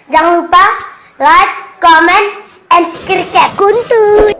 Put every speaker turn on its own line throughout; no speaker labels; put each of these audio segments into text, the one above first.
Jangan lupa like, comment, and subscribe. Kuntu.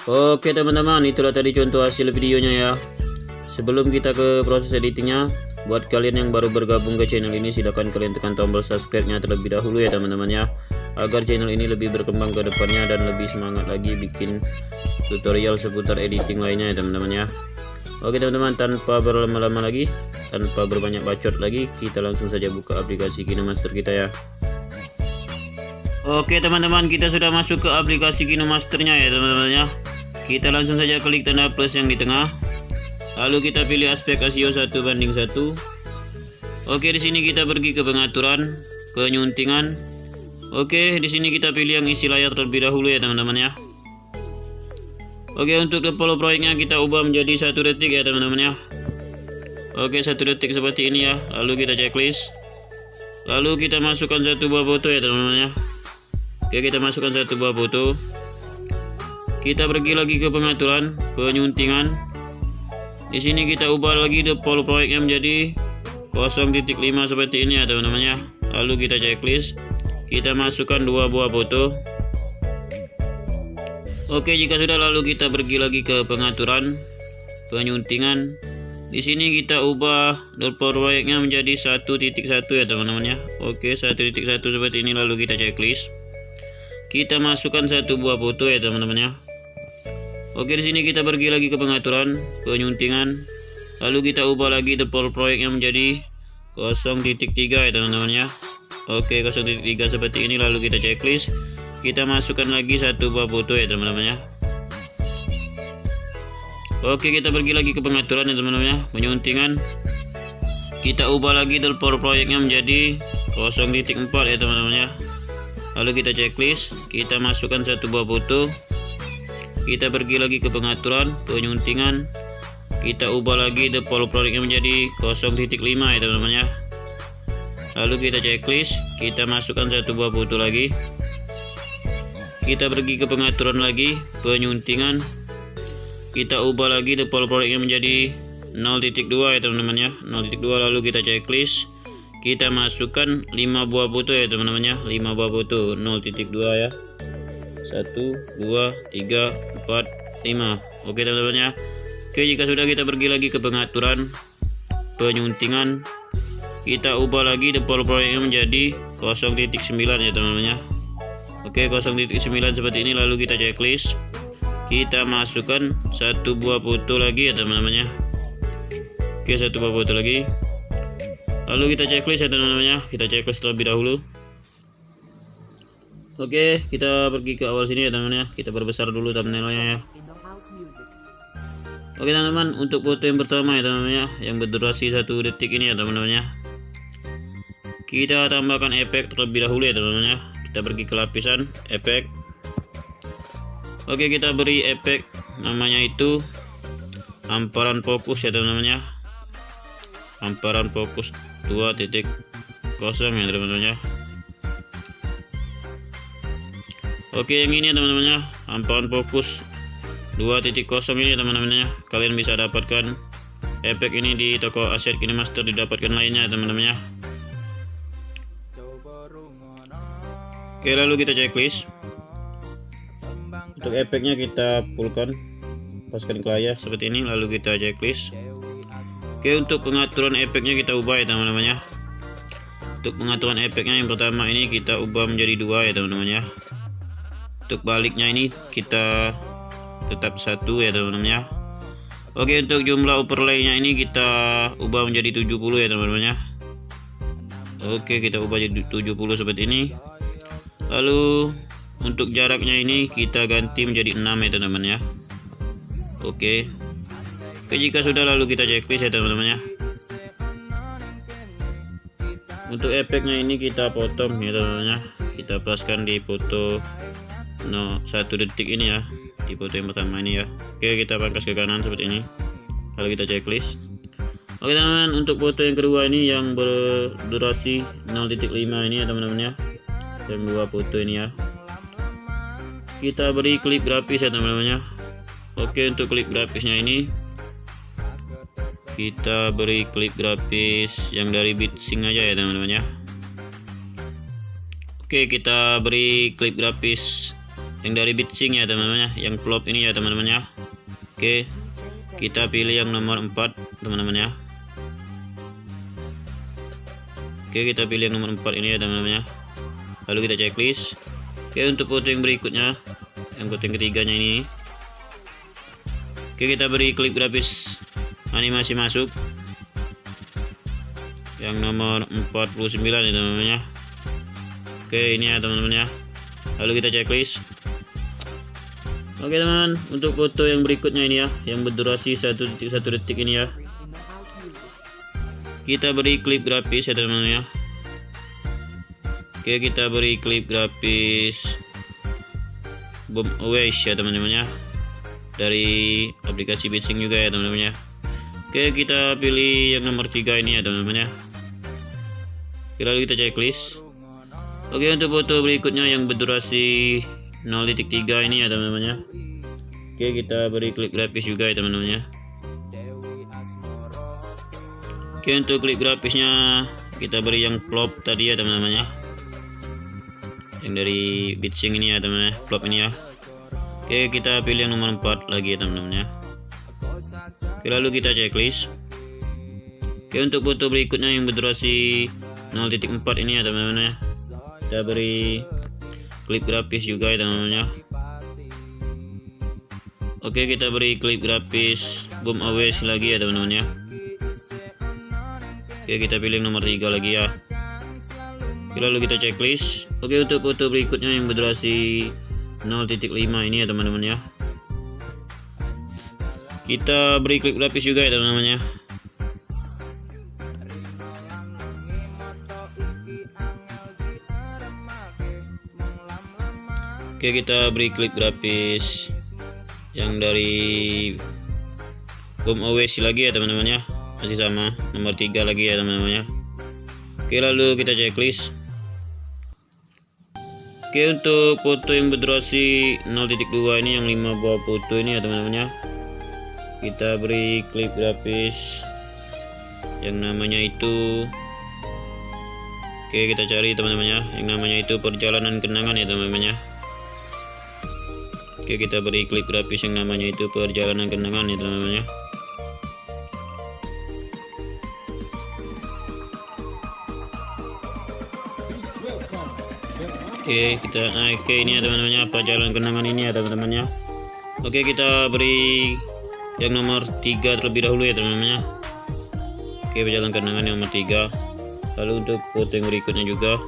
Oke teman-teman, itulah tadi contoh hasil videonya ya. Sebelum kita ke proses editingnya, buat kalian yang baru bergabung ke channel ini, silahkan kalian tekan tombol subscribe-nya terlebih dahulu ya teman-teman ya, agar channel ini lebih berkembang ke depannya dan lebih semangat lagi bikin tutorial seputar editing lainnya ya teman-teman ya. Oke teman-teman, tanpa berlama-lama lagi, tanpa berbanyak bacot lagi, kita langsung saja buka aplikasi KinoMaster kita ya. Oke teman-teman, kita sudah masuk ke aplikasi KinoMasternya ya teman-teman ya. Kita langsung saja klik tanda plus yang di tengah. Lalu kita pilih aspek rasio 1:1. Oke, di sini kita pergi ke pengaturan, penyuntingan. Oke, di sini kita pilih yang isi layar terlebih dahulu ya teman-teman ya. Oke, untuk default proyeknya kita ubah menjadi 1 detik ya teman-teman ya. Oke, 1 detik seperti ini ya. Lalu kita checklist. Lalu kita masukkan satu buah foto ya teman-teman ya. Oke, kita masukkan satu buah foto. Kita pergi lagi ke pengaturan, penyuntingan. Di sini kita ubah lagi default proyeknya menjadi 0.5 seperti ini ya teman-teman ya. Lalu kita checklist. Kita masukkan 2 buah foto. Oke, jika sudah, lalu kita pergi lagi ke pengaturan, penyuntingan. Di sini kita ubah default proyeknya menjadi 1.1 ya teman-teman ya. Oke, 1.1 seperti ini, lalu kita checklist. Kita masukkan satu buah foto ya teman-teman ya. Oke, di sini kita pergi lagi ke pengaturan, penyuntingan. Lalu kita ubah lagi default proyeknya menjadi 0.3 ya teman-teman ya. Oke, 0.3 seperti ini, lalu kita checklist. Kita masukkan lagi satu buah foto ya teman-teman ya. Oke, kita pergi lagi ke pengaturan ya teman-teman ya, penyuntingan. Kita ubah lagi default proyeknya menjadi 0.4 ya teman-teman ya. Lalu kita checklist. Kita masukkan satu buah foto. Kita pergi lagi ke pengaturan, penyuntingan. Kita ubah lagi default proyeknya menjadi 0.5 ya teman-teman ya. Lalu kita checklist. Kita masukkan satu buah foto lagi. Kita pergi ke pengaturan lagi, penyuntingan. Kita ubah lagi default proyeknya menjadi 0.2 ya teman-teman ya. 0.2, lalu kita checklist. Kita masukkan 5 buah foto ya teman-teman ya. 5 buah foto 0.2 ya. 1, 2, 3, 4, 5. Oke teman-teman ya. Oke, jika sudah, kita pergi lagi ke pengaturan, penyuntingan. Kita ubah lagi default proyeknya menjadi 0.9 ya teman-teman ya. Oke, 0.9 seperti ini, lalu kita checklist. Kita masukkan satu buah foto lagi ya teman-teman ya. Oke, satu buah foto lagi. Lalu kita checklist ya teman-teman ya. Kita checklist terlebih dahulu. Oke, kita pergi ke awal sini ya teman-teman ya. Kita perbesar dulu thumbnailnya ya. Oke teman-teman, untuk foto yang pertama ya teman-teman ya, yang berdurasi 1 detik ini ya teman-teman ya. Kita tambahkan efek terlebih dahulu ya teman-teman ya. Kita pergi ke lapisan efek. Oke, kita beri efek, namanya itu hamparan fokus ya teman-teman ya. Hamparan fokus 2.0 ya teman-teman ya. Oke, yang ini ya teman-teman ya, hamparan fokus 2.0 ini teman-teman ya. Kalian bisa dapatkan efek ini di toko aset KinoMaster, didapatkan lainnya teman-teman ya. Oke, lalu kita checklist. Untuk efeknya kita fullkan, paskan ke layar seperti ini, lalu kita checklist. Oke, untuk pengaturan efeknya kita ubah ya teman-teman ya. Untuk pengaturan efeknya yang pertama ini kita ubah menjadi 2 ya teman-teman ya. Untuk baliknya ini kita tetap 1 ya teman-teman ya. Oke, untuk jumlah overlay-nya ini kita ubah menjadi 70 ya teman-teman ya. Oke, kita ubah jadi 70 seperti ini. Lalu untuk jaraknya ini kita ganti menjadi 6 ya teman-teman ya. Oke, jika sudah lalu kita checklist ya teman-teman ya. Untuk efeknya ini kita potong ya teman-teman ya. Kita pluskan di foto 1 detik ini ya, di foto yang pertama ini ya. Oke, kita pangkas ke kanan seperti ini kalau kita checklist. Oke teman-teman, untuk foto yang kedua ini yang berdurasi 0.5 ini ya teman-teman ya, yang 2 foto ini ya, kita beri klip grafis ya teman-teman ya. Oke, untuk klip grafisnya ini kita beri klip grafis yang dari Bitsing aja ya teman-teman ya. Oke, kita beri klip grafis yang dari Bitsing ya teman-teman ya, yang vlog ini ya teman-teman ya. Oke, kita pilih yang nomor 4 teman-teman ya. Oke, kita pilih yang nomor 4 ini ya teman-teman ya. Lalu kita checklist. Oke, untuk foto yang berikutnya, yang foto yang ketiganya ini, oke, kita beri klip grafis animasi masuk yang nomor 49 ya teman-teman ya. Oke, ini ya teman-teman ya. Lalu kita checklist. Oke teman, untuk foto yang berikutnya ini ya, yang berdurasi 1.1 detik ini ya, kita beri klip grafis ya teman-teman ya. Oke, kita beri klip grafis Boom Away ya teman-teman ya, dari aplikasi Bitsing juga ya teman-teman ya. Oke, kita pilih yang nomor 3 ini ya teman-teman ya. Oke, lalu kita checklist. Oke, untuk foto berikutnya yang berdurasi 0.3 ini ya teman-teman ya. Oke, kita beri klip grafis juga ya teman-teman ya. Oke, untuk klip grafisnya kita beri yang vlog tadi ya teman-teman ya, yang dari Bitsing ini ya teman-teman ya, vlog ini ya. Oke, kita pilih yang nomor 4 lagi ya teman-teman ya. Oke, lalu kita checklist. Oke, untuk foto berikutnya yang berdurasi 0.4 ini ya teman-teman ya, kita beri klip grafis juga ya teman-teman ya. Oke, kita beri klip grafis Boom Away lagi ya teman-teman ya. Oke, kita pilih nomor 3 lagi ya. Oke, lalu kita checklist. Oke, untuk foto berikutnya yang berdurasi 0.5 ini ya teman-teman ya, kita beri klip grafis juga ya teman-teman ya. Oke, kita beri klip grafis yang dari Boom Away lagi ya teman-teman ya, masih sama nomor 3 lagi ya teman-teman ya. Oke, lalu kita checklist. Oke, untuk foto yang berdurasi 0.2 ini yang 5 buah foto ini ya teman-teman ya, kita beri klip grafis yang namanya itu, oke, kita cari teman-teman ya, yang namanya itu perjalanan kenangan ya teman-teman ya. Oke, kita beri klip grafis yang namanya itu perjalanan kenangan ya teman-teman ya. Oke, oke, ini ya teman-teman ya, perjalanan kenangan ini ya teman-teman ya. Oke, kita beri yang nomor 3 terlebih dahulu ya teman-teman ya. Oke, perjalanan kenangan yang nomor 3. Lalu untuk foto yang berikutnya juga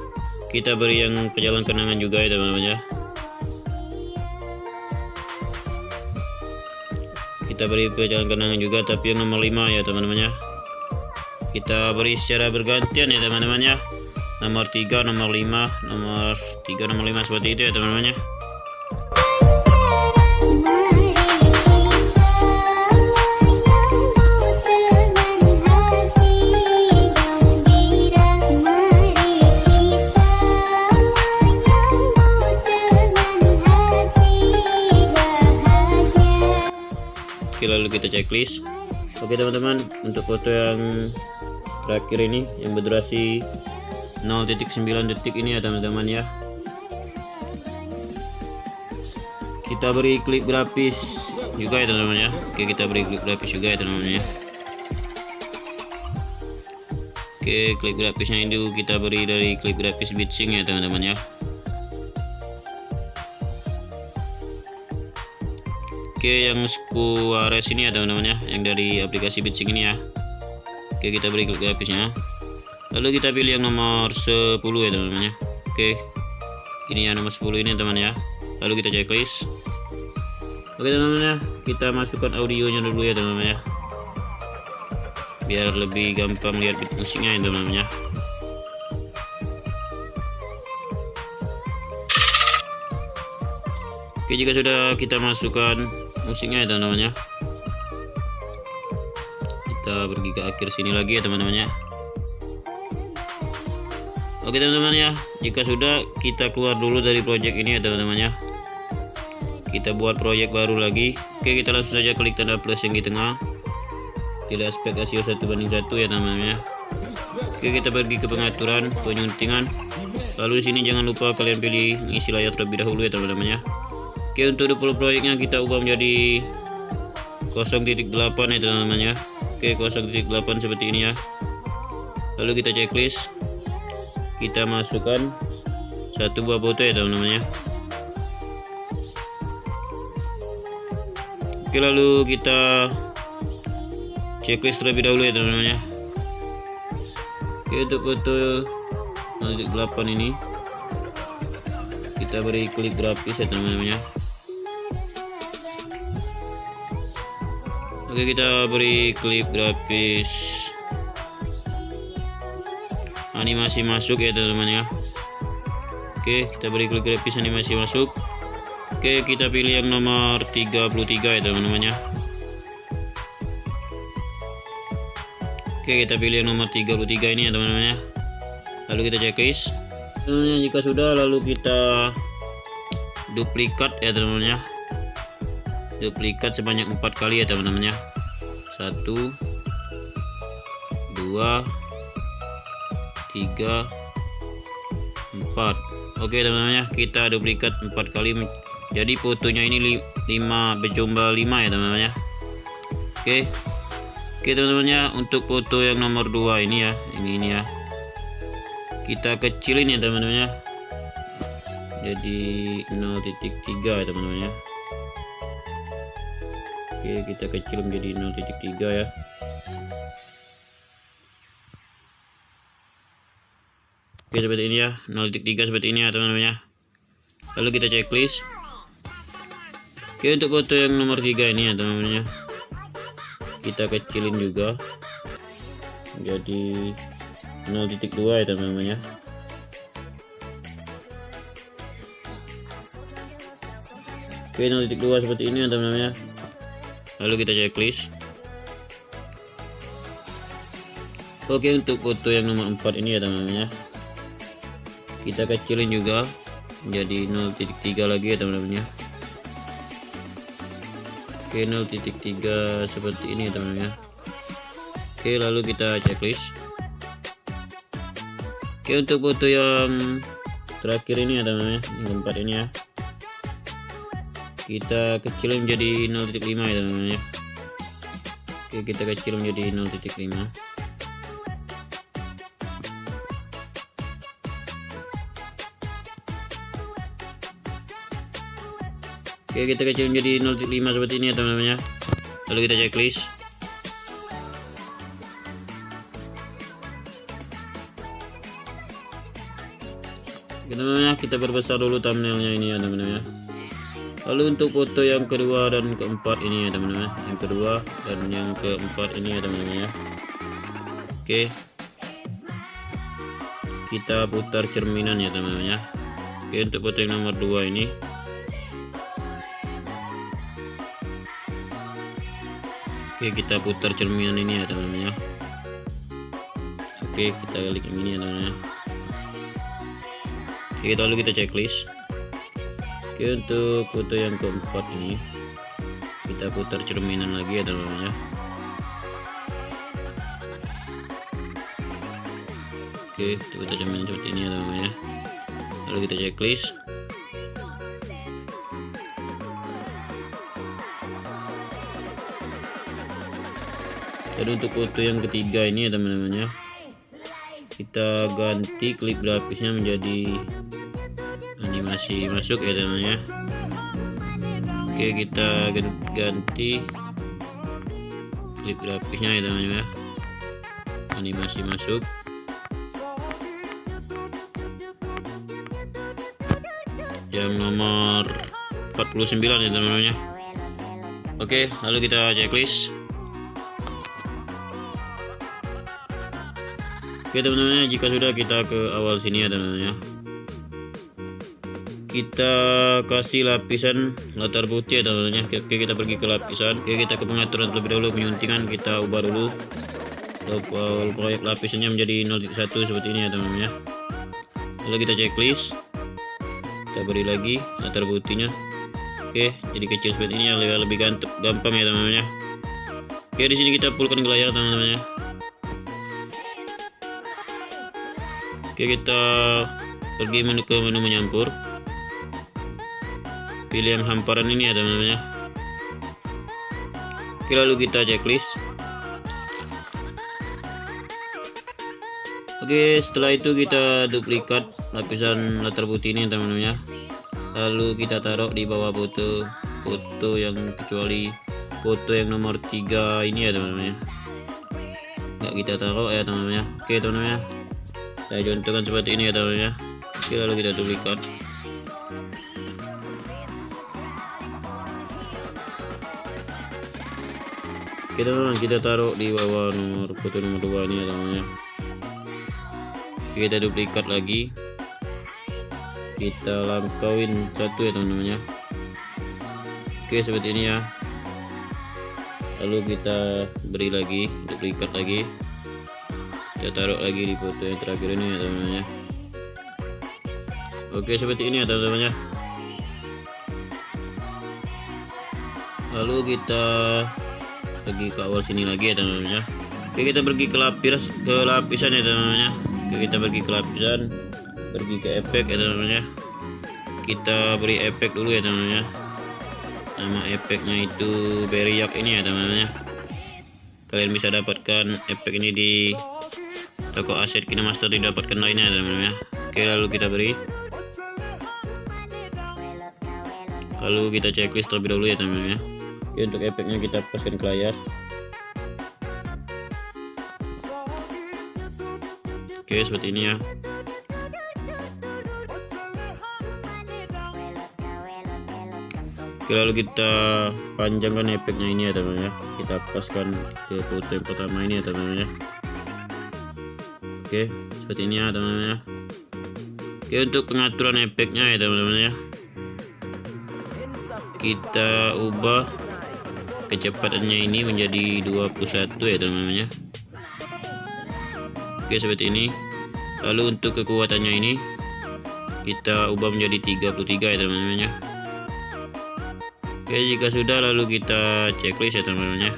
kita beri yang perjalanan kenangan juga ya teman-teman ya. Kita beri perjalanan kenangan juga, tapi yang nomor 5 ya teman-teman ya. Kita beri secara bergantian ya teman-teman ya, nomor 3, nomor 5, nomor 3, nomor 5 seperti itu ya teman-teman ya. Oke, lalu kita checklist. Oke teman-teman, untuk foto yang terakhir ini yang berdurasi 0.9 detik ini ya teman-teman ya, kita beri klip grafis juga ya teman-teman ya. Oke, kita beri klip grafis juga ya teman-teman ya. Oke, klip grafisnya itu kita beri dari klip grafis Bitsing ya teman-teman ya. Oke, yang Squares ini ya teman-teman ya, yang dari aplikasi Bitsync ini ya. Oke, kita beri klik grapisnya. Lalu kita pilih yang nomor 10 ya teman-teman ya. Oke, ini yang nomor 10 ini teman ya. Lalu kita checklist. Oke teman-teman ya, kita masukkan audionya dulu ya teman-teman ya, biar lebih gampang lihat beat musiknya ya teman-teman ya. Oke, jika sudah kita masukkan musiknya ya teman-teman ya, kita pergi ke akhir sini lagi ya teman-teman ya. Oke teman-teman ya, jika sudah, kita keluar dulu dari project ini ya teman-teman ya. Kita buat project baru lagi. Oke, kita langsung saja klik tanda plus yang di tengah, pilih aspek rasio 1:1 ya teman-teman ya. Oke, kita pergi ke pengaturan penyuntingan. Lalu di sini jangan lupa kalian pilih isi layar terlebih dahulu ya teman-teman ya. Oke, untuk default proyeknya kita ubah menjadi 0.8 ya teman-teman ya. Oke, 0.8 seperti ini ya. Lalu kita checklist, kita masukkan satu buah foto ya teman-teman ya. Oke, lalu kita checklist terlebih dahulu ya teman-teman ya. Oke, untuk foto 0.8 ini kita beri klik grafis ya teman-teman ya. Oke, kita beri klik grafis animasi masuk ya teman-teman ya. Oke, kita beri klik grafis animasi masuk. Oke, kita pilih yang nomor 33 ya teman-teman ya. Oke, kita pilih yang nomor 33 ini ya teman-teman ya. Lalu kita checklist. Jika sudah, lalu kita duplikat ya teman-teman ya. Duplikat sebanyak 4 kali ya teman-teman ya. 1 2 3 4. Oke teman-teman ya, kita duplikat 4 kali. Jadi fotonya ini 5 berjumlah 5 ya teman-teman ya. Oke teman-teman ya, untuk foto yang nomor 2 ini ya, ini ya, kita kecilin ya teman-teman ya, jadi 0.3 ya teman-teman ya. Oke, kita kecil menjadi 0.3 ya. Oke, seperti ini ya, 0.3 seperti ini ya teman-teman ya. Lalu kita checklist. Oke, untuk foto yang nomor 3 ini ya teman-teman ya, kita kecilin juga jadi 0.2 ya teman-teman ya. Oke, 0.2 seperti ini ya teman-teman ya. Lalu kita checklist. Oke, untuk foto yang nomor 4 ini ya teman-teman ya, kita kecilin juga menjadi 0.3 lagi ya teman-teman ya. Oke, 0.3 seperti ini ya teman-teman ya. Oke, lalu kita checklist. Oke, untuk foto yang terakhir ini ya teman-teman ya, yang keempat ini ya, kita kecilin menjadi 0.5 ya teman-teman ya. Oke, kita kecil menjadi 0.5. Oke, kita kecil menjadi 0.5 seperti ini ya teman-teman ya. Lalu kita checklist. Oke teman-teman ya, kita perbesar dulu thumbnailnya ini ya teman-teman ya. Lalu untuk foto yang kedua dan keempat ini ya teman-teman, yang kedua dan yang keempat ini ya teman-teman ya. Oke, kita putar cerminan ya teman-teman ya. Oke, untuk foto yang nomor 2 ini, oke, kita putar cerminan ini ya teman-teman ya. Oke, kita klik yang ini ya teman-teman ya. Oke, lalu kita checklist. Oke, untuk foto yang keempat ini kita putar cerminan lagi ya teman-teman ya. Oke, kita putar cerminan seperti ini ya teman-teman ya. Lalu kita checklist. Dan untuk foto yang ketiga ini ya teman-teman ya, kita ganti klip grafisnya menjadi animasi masuk ya teman-teman ya. Oke, Oke, kita ganti klip grafiknya ya teman-teman ya. Animasi masuk. Yang nomor 49 ya teman-teman ya. Oke, lalu kita checklist. Oke teman-teman, jika sudah kita ke awal sini ya teman-teman ya. Kita kasih lapisan latar putih ya teman-teman ya. Oke, kita pergi ke lapisan. Oke, kita ke pengaturan terlebih dahulu, penyuntingan kita ubah dulu. Proyek lapisannya menjadi 0.1 seperti ini ya teman-teman ya. Lalu kita checklist. Kita beri lagi latar putihnya. Oke, jadi kecil seperti ini ya, lebih gampang ya teman-teman ya. Oke, di sini kita fullkan ke layar teman-teman ya. Oke, kita pergi ke menu menyampur. Pilih yang hamparan ini ya teman-teman ya. Oke, lalu kita checklist. Oke, setelah itu kita duplikat lapisan latar putih ini teman-teman ya. Lalu kita taruh di bawah foto yang kecuali foto yang nomor 3 ini ya teman-teman ya. Nggak kita taruh ya teman-teman ya. Oke teman-teman ya, saya contohkan seperti ini ya teman-teman ya. Oke, lalu kita duplikat. Oke teman-teman, kita taruh di bawah foto nomor 2 ini ya teman-teman ya. Kita duplikat lagi, kita langkauin satu ya teman-teman ya. Oke, seperti ini ya. Lalu kita beri lagi, duplikat lagi, kita taruh lagi di foto yang terakhir ini ya teman-teman ya. Oke, seperti ini ya teman-teman ya. Lalu kita pergi ke awal sini lagi ya teman-teman ya. Oke, kita pergi ke lapisan ya teman-teman ya. Oke, kita pergi ke lapisan, pergi ke efek ya teman-teman ya. Kita beri efek dulu ya teman-teman ya. Nama efeknya itu Beriak ini ya teman-teman ya. Kalian bisa dapatkan efek ini di toko aset KineMaster, didapatkan lainnya ya teman-teman ya. Oke, lalu kita beri. Lalu kita checklist terlebih dahulu ya teman-teman ya. Oke, untuk efeknya kita paskan ke layar. Oke, seperti ini ya. Oke, lalu kita panjangkan efeknya ini ya teman-teman ya. Kita paskan ke foto yang pertama ini ya teman-teman ya. Oke, seperti ini ya teman-teman ya. Oke, untuk pengaturan efeknya ya teman-teman ya, kita ubah kecepatannya ini menjadi 21 ya teman-teman ya. Oke, seperti ini. Lalu untuk kekuatannya ini kita ubah menjadi 33 ya teman-teman ya. Oke, jika sudah lalu kita checklist ya teman-teman ya.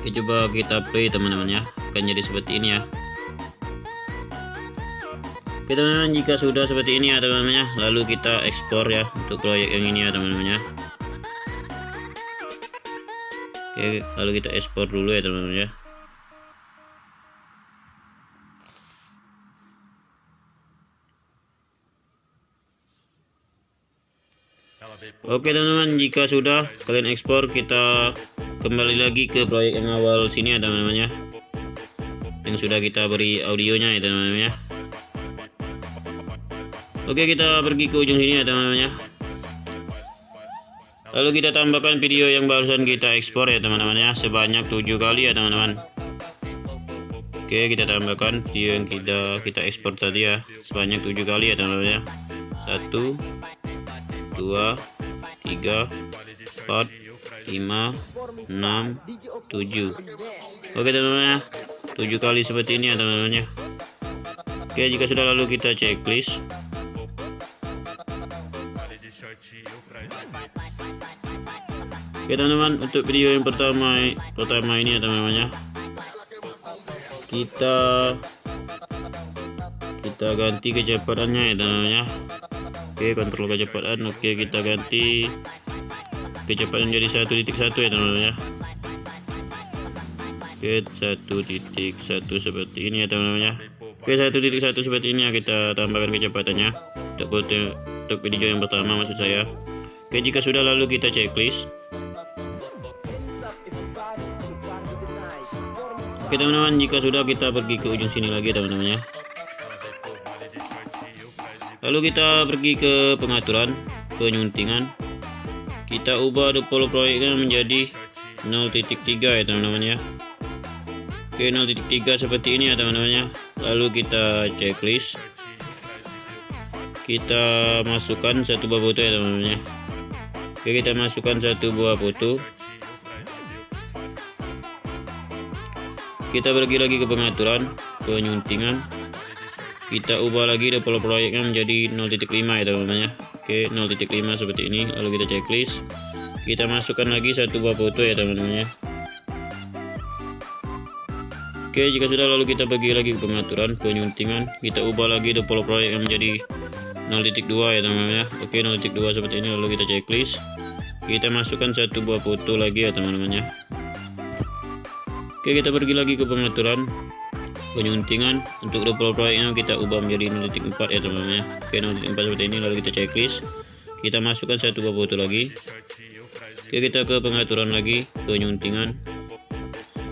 Oke, coba kita play teman-teman ya. Akan jadi seperti ini ya. Oke teman-teman, jika sudah seperti ini ya teman-teman ya, lalu kita ekspor ya untuk proyek yang ini ya teman-teman ya. Oke, lalu kita ekspor dulu ya teman-teman ya. Oke teman-teman, jika sudah kalian ekspor, kita kembali lagi ke proyek yang awal sini ya teman-teman ya, yang sudah kita beri audionya ya teman-teman ya. Oke, kita pergi ke ujung sini ya teman-teman ya. Lalu kita tambahkan video yang barusan kita ekspor ya teman-teman ya, sebanyak 7 kali ya teman-teman. Oke, kita tambahkan video yang kita ekspor tadi ya, sebanyak 7 kali ya teman-teman ya. 1 2 3 4 5 6 7. Oke teman-teman ya, 7 kali seperti ini ya teman-teman ya. Oke, jika sudah lalu kita checklist. Oke teman-teman, untuk video yang pertama ini ya teman-teman ya, kita ganti kecepatannya ya teman-teman ya. Oke, kontrol kecepatan. Oke, kita ganti kecepatan jadi 1.1 ya teman-teman ya. Oke, 1.1 seperti ini ya teman-teman ya. Oke, 1.1 seperti ini ya, kita tambahkan kecepatannya. Untuk untuk video yang pertama maksud saya. Oke, jika sudah lalu kita checklist. Oke teman-teman, jika sudah kita pergi ke ujung sini lagi teman-teman ya. Lalu kita pergi ke pengaturan, penyuntingan. Kita ubah default proyeknya menjadi 0.3 ya teman-teman ya. Oke, 0.3 seperti ini ya teman-teman ya. Lalu kita checklist. Kita masukkan satu buah foto ya teman-teman ya. Oke, kita masukkan satu buah foto. Kita pergi lagi ke pengaturan, penyuntingan. Kita ubah lagi default proyeknya menjadi 0.5 ya teman-teman ya. Oke, 0.5 seperti ini. Lalu kita checklist. Kita masukkan lagi satu buah foto ya teman-teman ya. Oke, jika sudah lalu kita pergi lagi ke pengaturan, penyuntingan. Kita ubah lagi default proyeknya menjadi 0.2 ya teman-teman ya. Oke, 0.2 seperti ini. Lalu kita checklist. Kita masukkan satu buah foto lagi ya teman-teman ya. Oke, kita pergi lagi ke pengaturan, penyuntingan. Untuk default proyeknya kita ubah menjadi 0.4 ya teman-teman ya. Oke, 0.4 seperti ini. Lalu kita checklist. Kita masukkan satu buah foto lagi. Oke, kita ke pengaturan lagi, penyuntingan.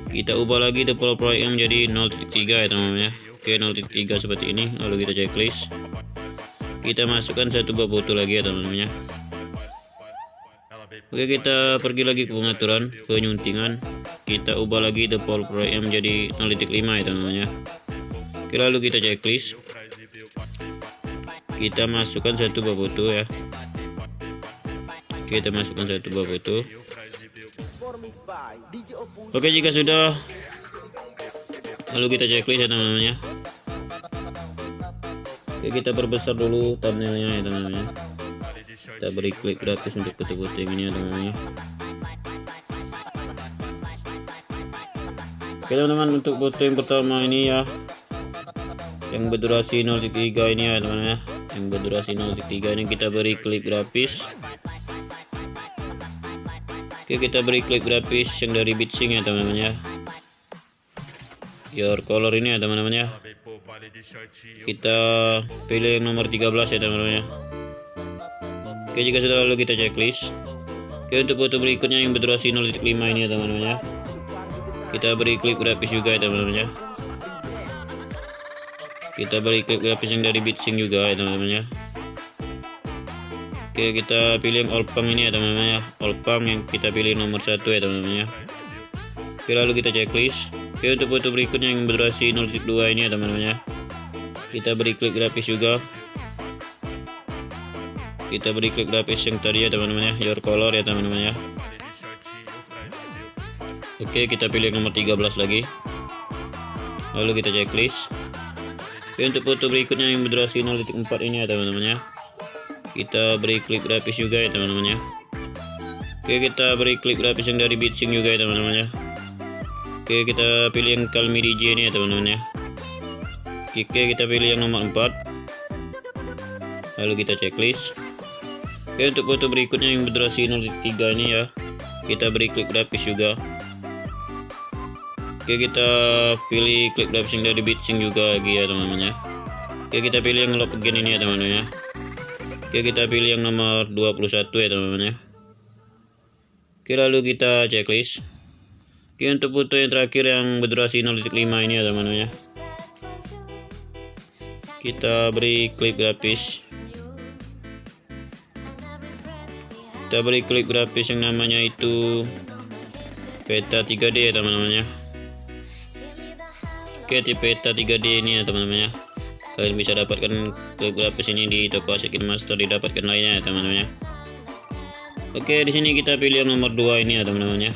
Kita ubah lagi default proyeknya menjadi 0.3 ya teman-teman ya. Oke, 0.3 seperti ini. Lalu kita checklist. Kita masukkan satu buah foto lagi ya teman-teman ya. Oke, kita pergi lagi ke pengaturan, penyuntingan. Kita ubah lagi default proyeknya menjadi 0.5 ya teman-teman ya. Oke, lalu kita checklist. Kita masukkan satu buah foto ya. Kita masukkan satu buah foto. Oke, jika sudah lalu kita checklist ya teman-teman ya. Oke, kita perbesar dulu thumbnailnya ya teman-teman ya. Kita beri klik gratis untuk foto-foto yang ini ya teman-teman ya. Oke teman-teman, untuk foto yang pertama ini ya, yang berdurasi 0.3 ini ya teman-teman ya. Yang berdurasi 0.3 ini kita beri klik grafis. Oke, kita beri klik grafis yang dari Bitsing ya teman-teman ya. Your color ini ya teman-teman ya. Kita pilih yang nomor 13 ya teman-teman ya. Oke, jika sudah lalu kita checklist. Oke, untuk foto berikutnya yang berdurasi 0.5 ini ya teman-teman ya. Kita beri klik grafis juga ya teman-teman ya. Kita beri klik grafis yang dari Bitsing juga ya teman-teman ya. Oke, kita pilih yang Olpang ini ya teman-teman ya. Olpang yang kita pilih nomor 1 ya teman-teman ya. Oke, lalu kita checklist. Oke, untuk foto berikutnya yang berdurasi 0.2 ini ya teman-teman ya. Kita beri klik grafis juga. Kita beri klik grafis yang tadi ya teman-teman ya, your color ya teman-teman ya. Oke, kita pilih nomor 13 lagi. Lalu kita checklist. Oke, untuk foto berikutnya yang berdurasi 0.4 ini ya teman-teman ya. Kita beri klik grafis juga ya teman-teman ya. Oke, kita beri klik grafis yang dari Bitsing juga ya teman-teman ya. Oke, kita pilih yang Calmi DJ ini ya teman-teman ya. Oke, kita pilih yang nomor 4. Lalu kita checklist. Oke, untuk foto berikutnya yang berdurasi 0.3 ini ya, kita beri klik grafis juga. Oke, kita pilih klik grafis yang dari Bitsing juga lagi ya teman-teman ya. Oke, kita pilih yang log again ini ya teman-teman ya. Oke, kita pilih yang nomor 21 ya teman-teman ya. Oke, lalu kita checklist. Oke, untuk foto yang terakhir yang berdurasi 0.5 ini ya teman-teman ya. Kita beri klik grafis. Kita beri klik grafis yang namanya itu peta 3D ya teman-teman ya. Oke, di peta 3D ini ya teman-teman ya. Kalian bisa dapatkan klik grafis ini di toko aset KineMaster, didapatkan lainnya ya teman-teman ya. Oke, di sini kita pilih yang nomor 2 ini ya teman-teman ya.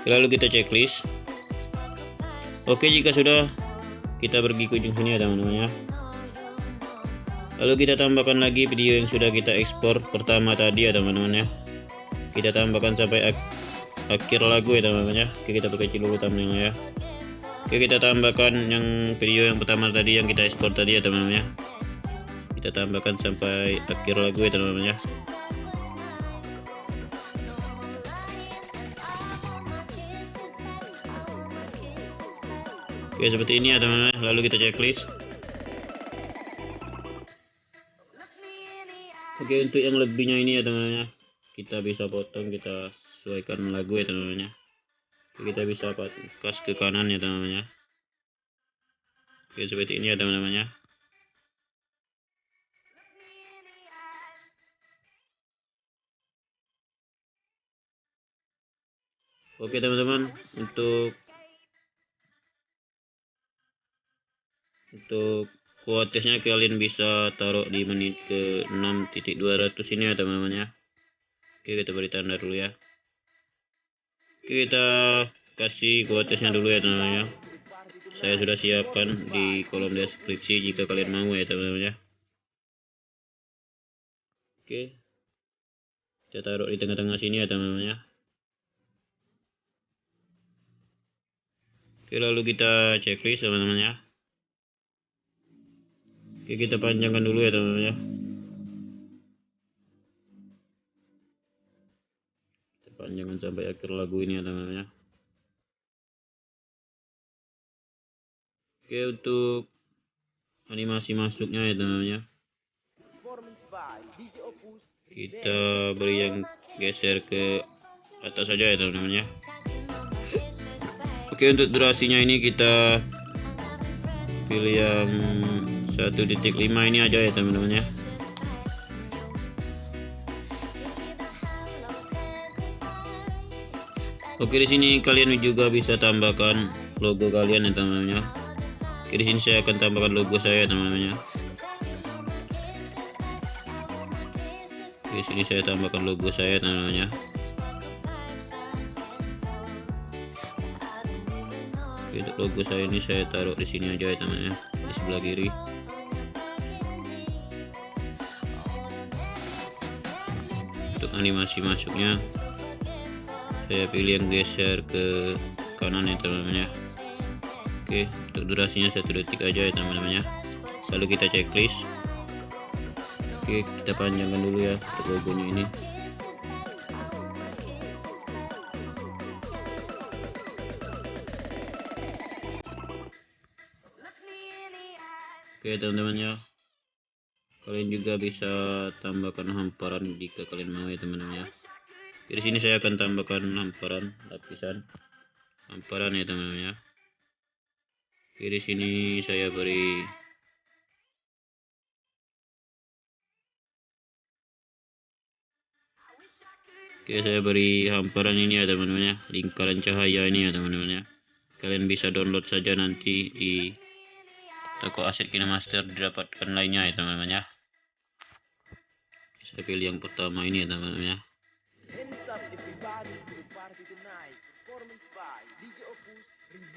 Lalu kita checklist. Oke, jika sudah, kita pergi ke ujung sini ya teman-teman ya. Lalu kita tambahkan lagi video yang sudah kita ekspor pertama tadi ya teman-teman ya. Kita tambahkan sampai akhir lagu ya teman-teman ya. Oke, kita perkecil dulu thumbnailnya ya. Oke, kita tambahkan yang video yang pertama tadi yang kita ekspor tadi ya teman-teman ya. Kita tambahkan sampai akhir lagu ya teman-teman ya. Oke, seperti ini ya teman-teman. Lalu kita checklist. Oke, untuk yang lebihnya ini ya teman-teman ya, kita bisa potong, kita sesuaikan lagu ya teman-teman ya. Oke, kita bisa pangkas ke kanan ya teman-teman ya. Oke, seperti ini ya teman-teman ya. Oke teman-teman, untuk kuotesnya kalian bisa taruh di menit ke 6.200 ini ya teman-teman ya. Oke, kita beri tanda dulu ya. Oke, kita kasih kuotesnya dulu ya teman-teman ya. Saya sudah siapkan di kolom deskripsi jika kalian mau ya teman-teman ya. Oke, kita taruh di tengah-tengah sini ya teman-teman ya. Oke, lalu kita checklist teman-teman ya. Oke, kita panjangkan dulu ya teman-teman ya. Kita panjangkan sampai akhir lagu ini ya teman-teman ya. Oke, untuk animasi masuknya ya teman-teman ya, kita beri yang geser ke atas saja ya teman-teman ya. Oke, untuk durasinya ini kita pilih yang 1.5 ini aja ya teman-teman ya. Oke, di sini kalian juga bisa tambahkan logo kalian ya teman-teman ya. Oke, di sini saya akan tambahkan logo saya teman-teman ya. Oke, di sini saya tambahkan logo saya teman-teman ya. Oke, untuk logo saya ini saya taruh di sini aja ya teman-teman ya, di sebelah kiri. Untuk animasi masuknya saya pilih yang geser ke kanan ya teman-teman ya. Oke, untuk durasinya 1 detik aja ya teman-teman ya. Lalu kita checklist. Oke, kita panjangkan dulu ya untuk logonya ini. Oke teman-teman ya, kalian juga bisa tambahkan hamparan jika kalian mau ya teman-teman ya. Di sini saya akan tambahkan hamparan, lapisan hamparan ya teman-teman ya. Oke, di sini saya beri hamparan ini ya teman-teman ya, lingkaran cahaya ini ya teman-teman ya. Kalian bisa download saja nanti di toko aset KineMaster, didapatkan lainnya ya teman-teman ya. Saya pilih yang pertama ini ya teman-teman ya.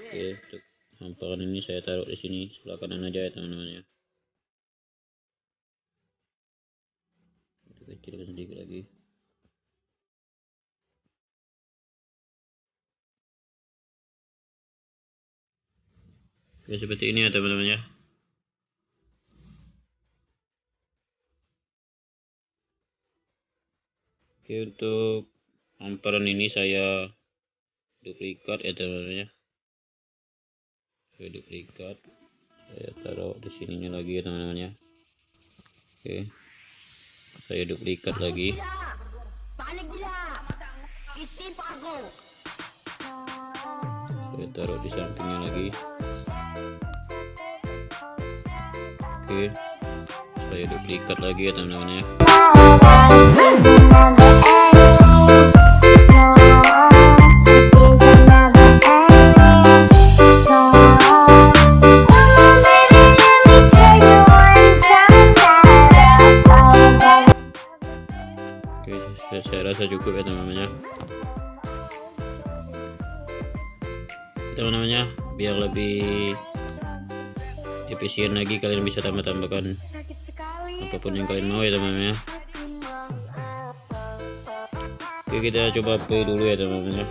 Oke, untuk hamparan ini saya taruh di sini sebelah kanan aja ya teman-teman ya. Kecilkan sedikit lagi. Oke, seperti ini ya teman-teman ya. Oke, untuk hamparan ini saya duplikat ya teman-teman ya. Saya duplikat, saya taruh di sininya lagi ya teman-teman ya. Oke, saya duplikat lagi. Saya taruh di sampingnya lagi. Oke, saya duplikat lagi ya teman-teman ya. Oke, saya rasa cukup ya teman-teman ya. Teman-teman ya, biar lebih efisien lagi kalian bisa tambahkan apapun yang kalian mau ya teman-teman ya. Oke, kita coba play dulu ya teman-teman ya.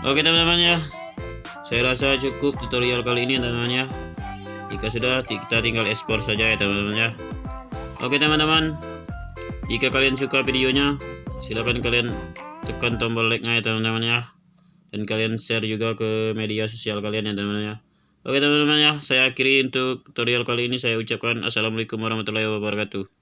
Oke teman-teman ya, saya rasa cukup tutorial kali ini teman-teman ya. Jika sudah, kita tinggal ekspor saja ya teman-teman ya. Oke teman-teman, jika kalian suka videonya, silahkan kalian tekan tombol like-nya ya teman-teman ya, dan kalian share juga ke media sosial kalian ya teman-teman ya. Oke teman-teman ya, saya akhiri untuk tutorial kali ini. Saya ucapkan assalamualaikum warahmatullahi wabarakatuh.